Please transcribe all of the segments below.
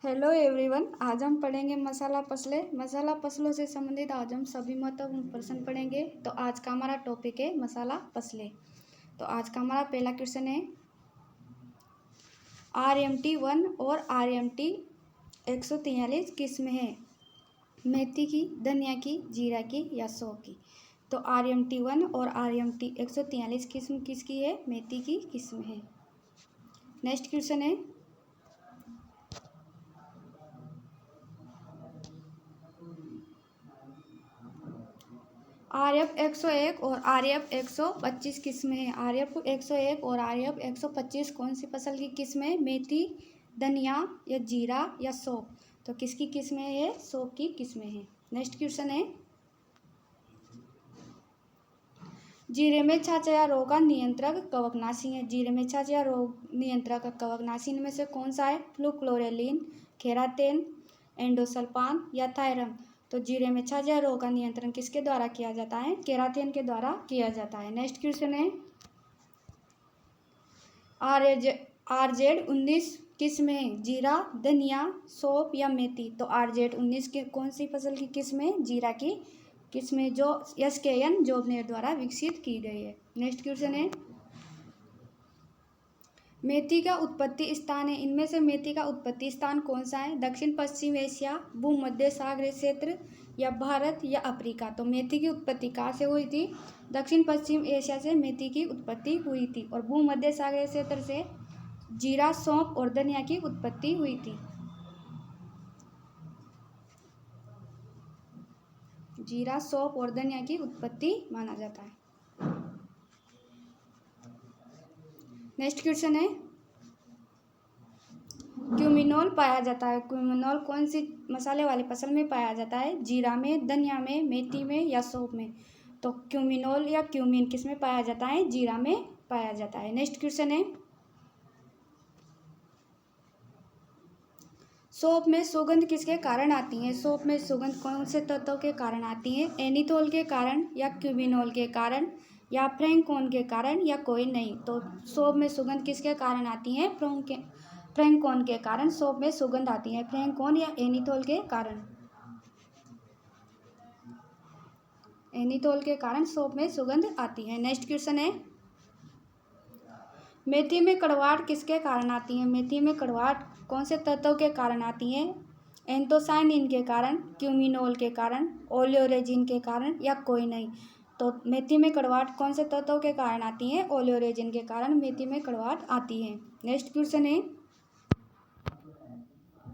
Hello everyone, आज हम पढ़ेंगे मसाला फसलें। मसाला फसलों से संबंधित आज हम सभी महत्वपूर्ण प्रश्न पढ़ेंगे। तो आज का हमारा टॉपिक है मसाला फसलें। तो आज का हमारा पहला क्वेश्चन है, RMT 1 और RMT 143 किस्म है? मेथी की, धनिया की, जीरा की या सौंफ की? तो RMT 1 और RMT 143 किस्म किसकी है? मेथी की किस्म है। नेक्स्ट क्वेश्चन है, RF 101 और RF 125 किस्म है? RF 101 और RF 125 कौन सी फसल की किस्म है? मेथी, धनिया या जीरा या सौंफ? तो किसकी किस्म है? ये सौंफ की किस्म है। नेक्स्ट क्वेश्चन है, जीरे में छाछया रोग का नियंत्रक कवकनाशी है? जीरे में छाछया रोग नियंत्रक कवकनाशी इनमें से कौन सा है? फ्लुक्लोरेलिन, खेरातेन, एंडोसल्फान या थायरम? तो जीरे में छाछया रोग का नियंत्रण किसके द्वारा किया जाता है? केरातिन के द्वारा किया जाता है। नेक्स्ट क्वेश्चन है, RZ 19 किस्म है? जीरा, धनिया, सौंफ या मेथी? तो RZ 19 की कौन सी फसल की किस्म है? जीरा की किस्म है, जो SKN जोबनेर द्वारा विकसित की गई है। नेक्स्ट क्वेश्चन है, मेथी का उत्पत्ति स्थान है? इनमें से मेथी का उत्पत्ति स्थान कौन सा है? दक्षिण पश्चिम एशिया, भूमध्य सागरीय क्षेत्र या भारत या अफ्रीका? तो मेथी की उत्पत्ति कहाँ से हुई थी? दक्षिण पश्चिम एशिया से मेथी की उत्पत्ति हुई थी और भूमध्य सागरीय क्षेत्र से जीरा, सौंफ और धनिया की उत्पत्ति हुई थी। जीरा, सौंफ और धनिया की उत्पत्ति माना जाता है। नेक्स्ट क्वेश्चन है, क्यूमिनोल पाया जाता है? क्यूमिनोल कौन सी मसाले वाली फसल में पाया जाता है? जीरा में, धनिया में, मेथी में या सौंफ में? तो क्यूमिनोल या क्यूमिन किस में पाया जाता है? जीरा में पाया जाता है। नेक्स्ट क्वेश्चन है, सौंफ में सुगंध किसके कारण आती है? सौंफ में सुगंध कौन से तत्वों के कारण आती है? एनीथोल के कारण या क्यूमिनोल के कारण या फ्रैंकोन के कारण या कोई नहीं? तो सौंफ में सुगंध किसके कारण आती है? फ्रैंकोन के कारण सौंफ में सुगंध आती है। फ्रैंकोन या एनीथोल के कारण, एनीथोल के कारण सौंफ में सुगंध आती है। नेक्स्ट क्वेश्चन है, मेथी में कड़वाहट किसके कारण आती है? मेथी में कड़वाहट कौन से तत्वों के कारण आती है? एंथोसायनिन के कारण, क्यूमिनोल के कारण, ओलियोरेजिन के कारण या कोई नहीं? तो मेथी में कड़वाहट कौन से तत्वों के कारण आती है? ओलियोरेजिन के कारण मेथी में कड़वाहट आती है। नेक्स्ट क्वेश्चन है,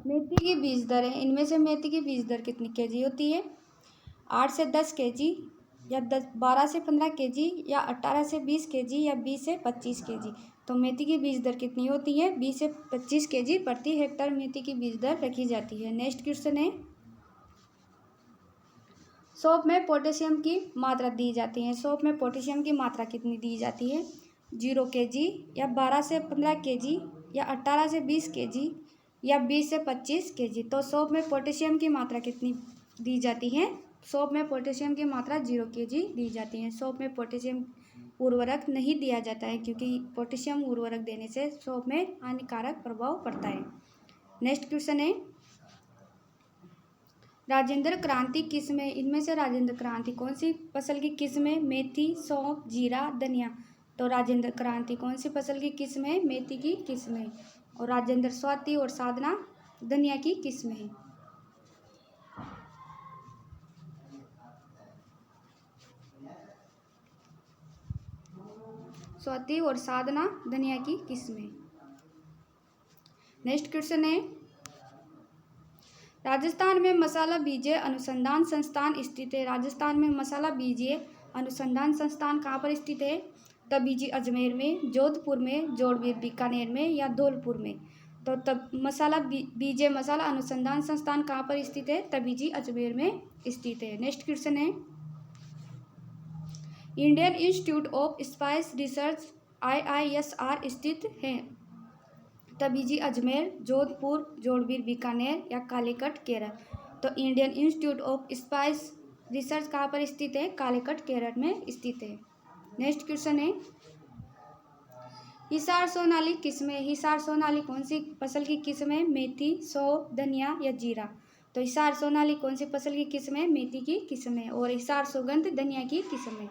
मेथी की बीज दर है? इनमें से मेथी की बीज दर कितनी केजी होती है? 8 से 10 केजी या 12 से 15 केजी या 18 से 20 केजी या 20 से 25 केजी? तो मेथी की बीज दर कितनी होती है? 20 से 25 केजी प्रति हेक्टेयर मेथी की बीज दर रखी जाती है। नेक्स्ट क्वेश्चन है, सौंफ में पोटेशियम की मात्रा दी जाती है? सौंफ में पोटेशियम की मात्रा कितनी दी जाती है? 0 केजी या 12 से 15 केजी या 18 से 20 केजी या 20 से 25 केजी? तो सौंफ में पोटेशियम की मात्रा कितनी दी जाती है? सौंफ में पोटेशियम की मात्रा 0 केजी दी जाती है। सौंफ में पोटेशियम उर्वरक नहीं दिया जाता है, क्योंकि पोटेशियम उर्वरक देने से सौंफ में हानिकारक प्रभाव पड़ता है। नेक्स्ट क्वेश्चन है, राजेंद्र क्रांति किस्म है? इनमें से राजेंद्र क्रांति कौन सी फसल की किस्म है? मेथी, सौंफ, जीरा, धनिया? तो राजेंद्र क्रांति कौन सी फसल की किस्म है? मेथी की किस्म है। और राजेंद्र स्वाति और साधना धनिया की किस्म है। स्वाति और साधना धनिया की किस्म है। नेक्स्ट क्वेश्चन है, राजस्थान में मसाला बीजीय अनुसंधान संस्थान स्थित है? राजस्थान में मसाला बीजीय अनुसंधान संस्थान कहाँ पर स्थित है? तबीजी अजमेर में, जोधपुर में, जोड़वीर बीकानेर में या धौलपुर में? तो तब बीजीय मसाला अनुसंधान संस्थान कहाँ पर स्थित है? तबीजी अजमेर में स्थित है। नेक्स्ट क्वेश्चन है, Indian institute of spice research IISR स्थित है? तबीजी अजमेर, जोधपुर, जोड़वीर बीकानेर या कालीकट केरल? तो Indian institute of spice research कहाँ पर स्थित है? कालीकट केरल में स्थित है। नेक्स्ट क्वेश्चन है, हिसार सोनाली किस्में, हिसार सोनाली कौन सी फसल की किस्म है? मेथी, सौंफ, धनिया या जीरा। तो हिसार सोनाली कौन सी फसल की किस्म है? मेथी की किस्म है। और हिसार सुगंध धनिया की किस्म है।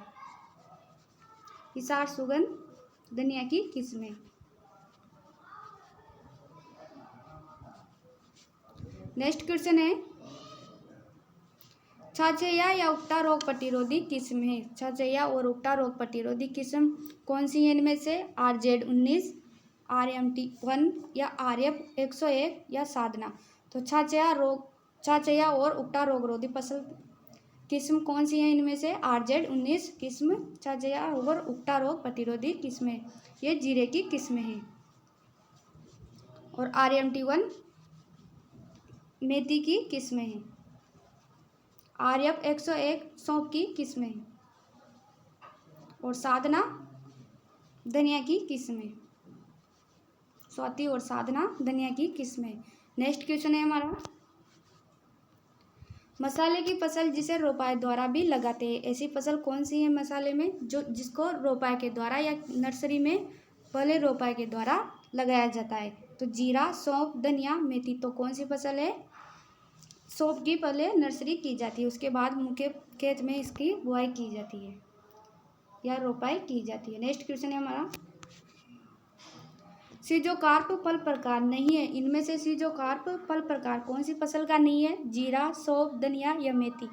हिसार सुगंध धनिया की किस्म है। नेक्स्ट क्वेश्चन है, छाछैया या उकटा रोग प्रतिरोधी किस्म है? छाछैया और उकटा रोग प्रतिरोधी किस्म कौन सी है इनमें से? RZ19, RMT1 या RF 101 या साधना। तो छाछैया और उकटा रोग रोधी फसल किस्म कौन सी है इनमें से? RZ19 किस्म छाछैया और उकटा रोग प्रतिरोधी किस्म है, ये जीरे की किस्म है। और RMT1 मेथी की किस्म है। RF 101 सौंफ की किस्म है। और साधना धनिया की किस्म है। स्वाति और साधना धनिया की किस्म है। नेक्स्ट क्वेश्चन है हमारा, मसाले की फसल जिसे रोपाई द्वारा भी लगाते हैं, ऐसी फसल कौन सी है मसाले में जिसको रोपाई के द्वारा या नर्सरी में पहले रोपाई के द्वारा लगाया जाता है? तो जीरा, सौंफ, धनिया, मेथी। तो कौन सी फसल है? सौंफ की पहले नर्सरी की जाती है, उसके बाद मुख्य खेत में इसकी बुआई की जाती है या रोपाई की जाती है। नेक्स्ट क्वेश्चन है हमारा, सीजोकार्प फल प्रकार नहीं है, इनमें से सीजोकार्प फल प्रकार कौन सी फसल का नहीं है? जीरा, सौंफ, धनिया या मेथी।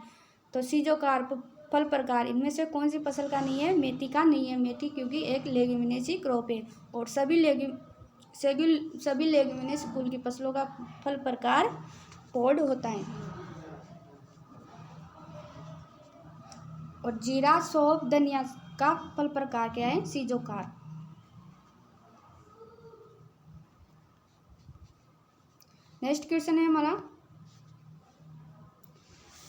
तो सीजोकार्प फल प्रकार इनमें से कौन सी फसल का नहीं है? मेथी का नहीं है। मेथी क्योंकि एक लेग्यूमिनेसी क्रॉप है और सभी लेग्यूमिनेस कुल की फसलों का फल प्रकार पॉड होता है। और जीरा, सौंफ, धनिया का फल प्रकार क्या है? सीजोकार्प। नेक्स्ट क्वेश्चन है हमारा,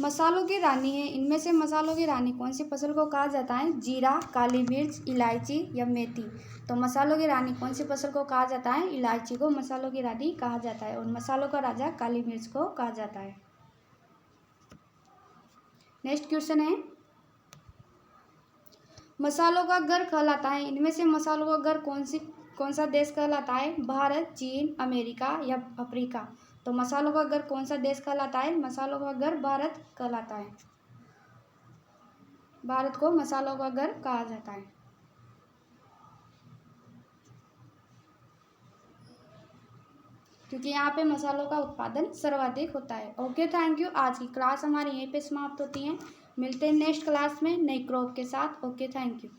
मसालों की रानी है, इनमें से मसालों की रानी कौन सी फसल को कहा जाता है? जीरा, काली मिर्च, इलायची या मेथी। तो मसालों की रानी कौन सी फसल को कहा जाता है? इलायची को मसालों की रानी कहा जाता है। और मसालों का राजा काली मिर्च को कहा जाता है। नेक्स्ट क्वेश्चन है, मसालों का घर कहलाता है, इनमें से मसालों का घर कौन सा देश कहलाता है? भारत, चीन, अमेरिका या अफ्रीका। तो मसालों का घर कौन सा देश कहलाता है? मसालों का घर भारत कहलाता है। भारत को मसालों का घर कहा जाता है। क्योंकि यहाँ पे मसालों का उत्पादन सर्वाधिक होता है। Okay, thank you. आज की क्लास हमारी यहीं पे समाप्त होती है। मिलते हैं नेक्स्ट क्लास में नई क्रॉप के साथ। Okay, thank you.